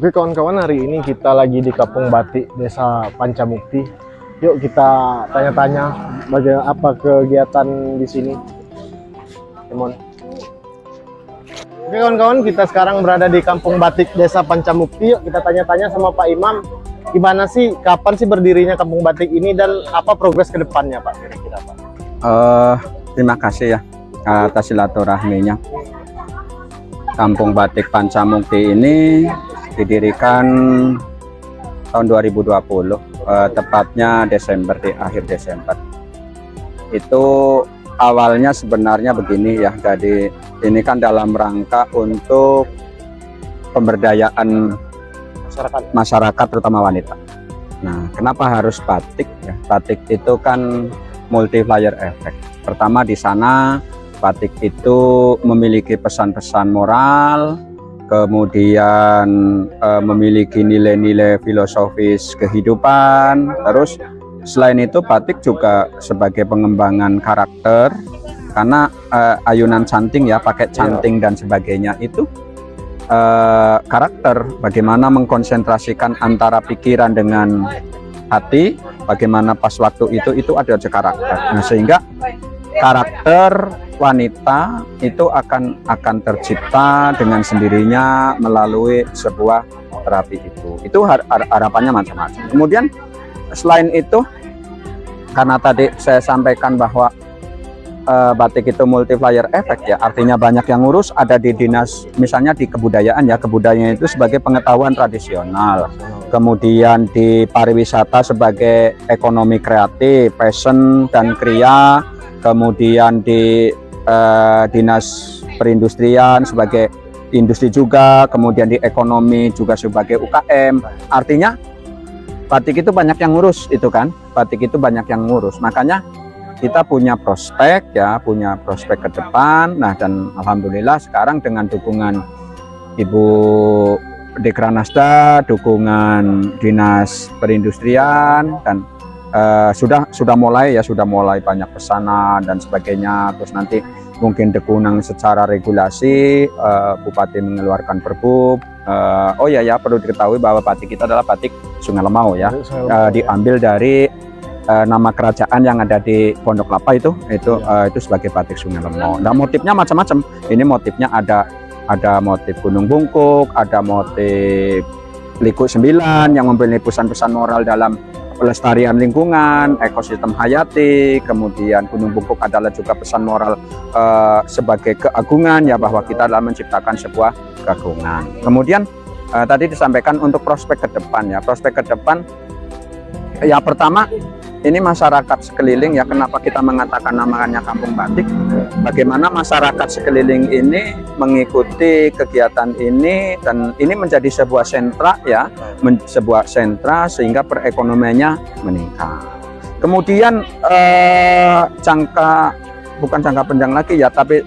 Oke kawan-kawan, hari ini kita lagi di Kampung Batik Desa Pancamukti. Yuk kita tanya-tanya bagaimana apa kegiatan di sini. Teman. Oke kawan-kawan, kita sekarang berada di Kampung Batik Desa Pancamukti. Yuk kita tanya-tanya sama Pak Imam, gimana sih, kapan sih berdirinya Kampung Batik ini dan apa progres ke depannya Pak kira-kira Pak? Terima kasih ya atas silaturahminya. Kampung Batik Pancamukti ini didirikan tahun 2020, tepatnya Desember, di akhir Desember. Itu awalnya sebenarnya begini ya, jadi ini kan dalam rangka untuk pemberdayaan masyarakat terutama wanita. Nah, kenapa harus batik ya? Batik itu kan multiplier effect. Pertama, di sana batik itu memiliki pesan-pesan moral, kemudian memiliki nilai-nilai filosofis kehidupan. Terus selain itu batik juga sebagai pengembangan karakter, karena ayunan canting ya, pakai canting dan sebagainya itu karakter, bagaimana mengkonsentrasikan antara pikiran dengan hati, bagaimana pas waktu itu ada karakter. Nah, sehingga karakter wanita itu akan tercipta dengan sendirinya melalui sebuah terapi itu harapannya macam-macam. Kemudian selain itu, karena tadi saya sampaikan bahwa batik itu multiplier effect ya, artinya banyak yang ngurus, ada di dinas, misalnya di kebudayaan ya, kebudayaan itu sebagai pengetahuan tradisional, kemudian di pariwisata sebagai ekonomi kreatif, fashion dan kriya, kemudian di dinas perindustrian sebagai industri juga, kemudian di ekonomi juga sebagai UKM. Artinya batik itu banyak yang ngurus itu kan, batik itu banyak yang ngurus, makanya kita punya prospek ya, punya prospek ke depan. Nah, dan alhamdulillah sekarang dengan dukungan Ibu Dekranasda, dukungan Dinas Perindustrian, dan sudah mulai banyak pesanan dan sebagainya. Terus nanti mungkin dukungan secara regulasi, Bupati mengeluarkan Perbup. Oh ya, perlu diketahui bahwa batik kita adalah batik Sungai Lemau ya, diambil dari nama kerajaan yang ada di Pondok Lapa itu sebagai batik Sungai Lemau. Nah, motifnya macam-macam. Ini motifnya ada motif Gunung Bungkuk, ada motif Liku 9 yang mempunyai pesan-pesan moral dalam pelestarian lingkungan, ekosistem hayati. Kemudian Gunung Bungkuk adalah juga pesan moral sebagai keagungan ya, bahwa kita adalah menciptakan sebuah keagungan. Kemudian tadi disampaikan untuk prospek ke depan ya, prospek ke depan ya, pertama ini masyarakat sekeliling ya, kenapa kita mengatakan namanya Kampung Batik, bagaimana masyarakat sekeliling ini mengikuti kegiatan ini, dan ini menjadi sebuah sentra ya, sebuah sentra sehingga perekonomiannya meningkat. Kemudian bukan jangka panjang lagi ya, tapi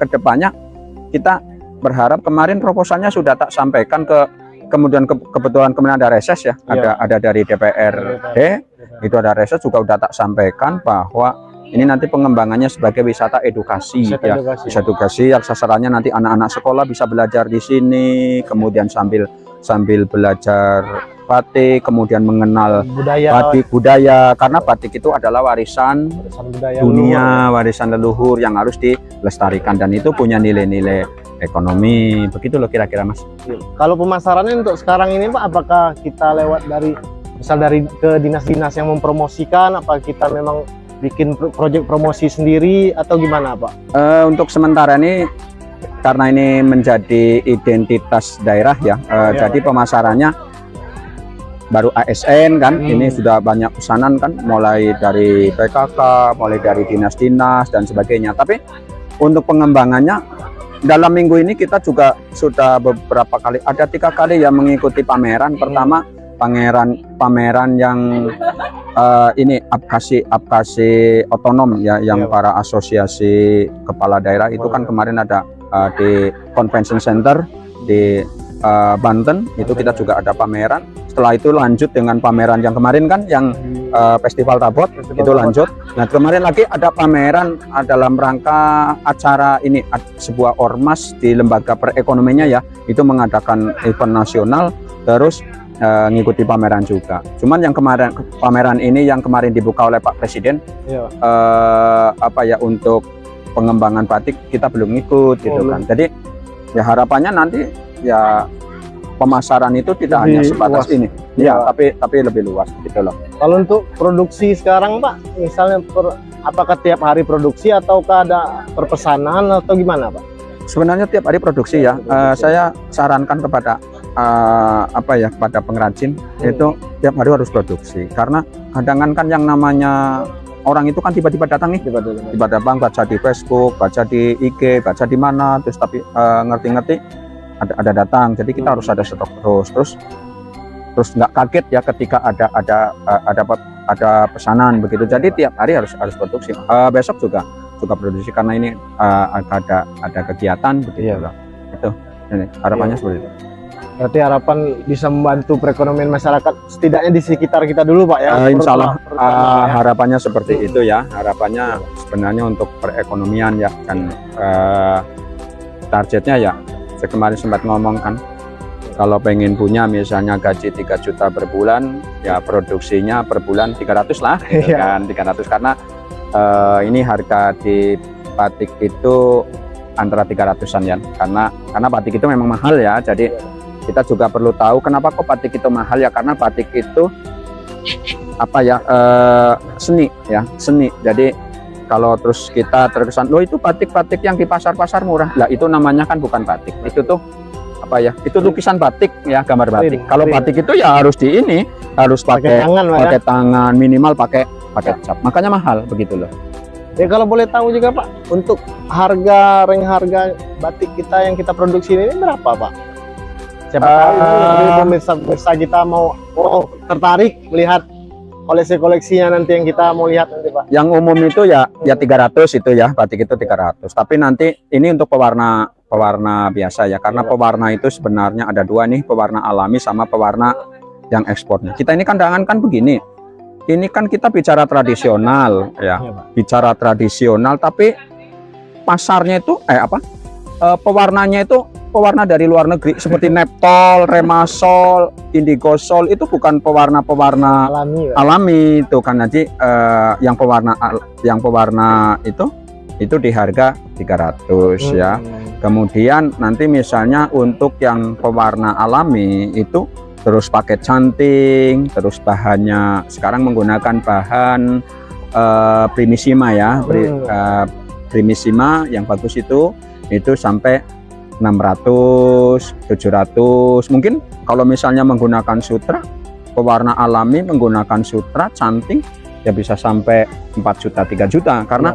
kedepannya kita berharap, kemarin proposalnya sudah tak sampaikan kemudian kebetulan ada reses ya, ada dari DPRD, itu ada reses juga udah tak sampaikan bahwa ini nanti pengembangannya sebagai wisata edukasi ya, wisata edukasi yang sasarannya nanti anak-anak sekolah bisa belajar di sini, kemudian sambil belajar batik, kemudian mengenal batik budaya, karena batik itu adalah warisan dunia, warisan leluhur yang harus dilestarikan, dan itu punya nilai-nilai ekonomi. Begitu loh kira-kira Mas. Kalau pemasarannya untuk sekarang ini Pak, apakah kita lewat dari ke dinas-dinas yang mempromosikan, apa kita memang bikin proyek promosi sendiri atau gimana Pak? Untuk sementara ini, karena ini menjadi identitas daerah ya, jadi pemasarannya baru ASN kan, ini sudah banyak pesanan kan, mulai dari PKK, mulai dari dinas-dinas dan sebagainya. Tapi untuk pengembangannya, dalam minggu ini kita juga sudah beberapa kali, ada 3 kali yang mengikuti pameran. Pertama pameran yang ini Apkasi otonom ya, yang para asosiasi kepala daerah itu kan kemarin ada di Convention Center di Banten itu kita juga ada pameran. Setelah itu lanjut dengan pameran yang kemarin kan yang Festival Tabot itu lanjut. Nah kemarin lagi ada pameran dalam rangka acara ini sebuah ormas di lembaga perekonomiannya ya, itu mengadakan event nasional terus ngikuti pameran juga. Cuman yang kemarin pameran ini yang kemarin dibuka oleh Pak Presiden untuk pengembangan batik kita belum ngikut gitu kan. Jadi ya harapannya nanti ya pemasaran itu tidak hanya sebatas ini, ya, tapi lebih luas gitu loh. Kalau untuk produksi sekarang Pak, misalnya apakah tiap hari produksi ataukah ada perpesanan atau gimana Pak? Sebenarnya tiap hari produksi ya. Saya sarankan kepada kepada pengrajin itu tiap hari harus produksi, karena kadang kan yang namanya orang itu kan tiba-tiba datang nih, tiba-tiba datang baca di Facebook, baca di IG, baca di mana, terus tapi ngerti-ngerti ada datang, jadi kita harus ada stok terus nggak kaget ya ketika ada pesanan begitu. Jadi tiap hari harus produksi. Besok juga produksi karena ini ada kegiatan begitu loh. Itu ini harapannya seperti itu. Berarti harapan bisa membantu perekonomian masyarakat setidaknya di sekitar kita dulu Pak ya. Insya Allah harapannya seperti itu ya. Harapannya sebenarnya untuk perekonomian ya, dan targetnya ya saya kemarin sempat ngomong kan, kalau pengen punya misalnya gaji 3 juta per bulan ya produksinya per bulan 300 lah gitu kan, 300 karena ini harga di batik itu antara 300-an ya, karena batik itu memang mahal ya. Jadi kita juga perlu tahu kenapa kok batik itu mahal ya, karena batik itu seni ya, seni. Jadi kalau terus kita terkesan loh itu batik-batik yang di pasar-pasar murah, lah itu namanya kan bukan batik, itu tuh itu lukisan batik ya, gambar batik. Kalau batik itu ya harus harus pakai tangan, minimal pakai cap, makanya mahal begitu loh. Ya kalau boleh tahu juga Pak, untuk harga batik kita yang kita produksi ini berapa Pak? Siapa tahu pemirsa kita mau tertarik melihat koleksi-koleksinya nanti yang kita mau lihat nanti Pak. Yang umum itu ya 300 itu ya, batik itu 300. Tapi nanti ini untuk pewarna biasa ya, karena pewarna itu sebenarnya ada dua nih, pewarna alami sama pewarna yang ekspornya. Kita ini kan begini. Ini kan kita bicara tradisional ya, bicara tradisional, tapi pasarnya itu pewarnanya itu pewarna dari luar negeri seperti Neptol, Remasol, Indigosol, itu bukan pewarna alami itu kan. Nanti yang pewarna itu di harga 300 ya. Kemudian nanti misalnya untuk yang pewarna alami itu terus pakai canting, terus bahannya sekarang menggunakan bahan Primissima ya, Primissima yang bagus itu sampai 600, 700. Mungkin kalau misalnya menggunakan sutra, pewarna alami menggunakan sutra canting ya bisa sampai 4 juta, 3 juta. Karena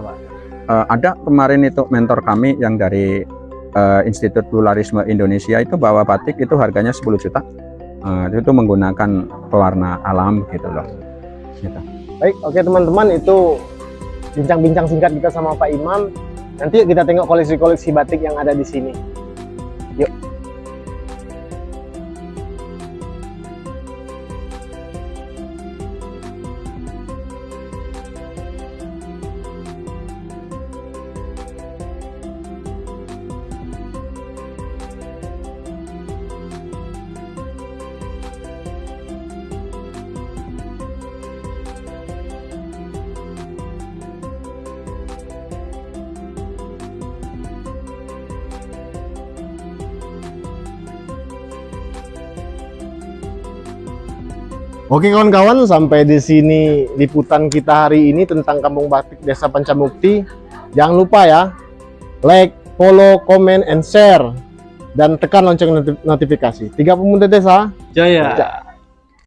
ada kemarin itu mentor kami yang dari Institut Pluralisme Indonesia itu bawa batik itu harganya 10 juta. Itu menggunakan pewarna alam gitu loh. Gitu. Baik, oke teman-teman, itu bincang-bincang singkat kita sama Pak Imam. Nanti kita tengok koleksi-koleksi batik yang ada di sini. Yuk. Oke kawan-kawan, sampai di sini liputan kita hari ini tentang Kampung Batik Desa Pancamukti. Jangan lupa ya, like, follow, comment, and share, dan tekan lonceng notifikasi. 3 Pemuda Desa Jaya.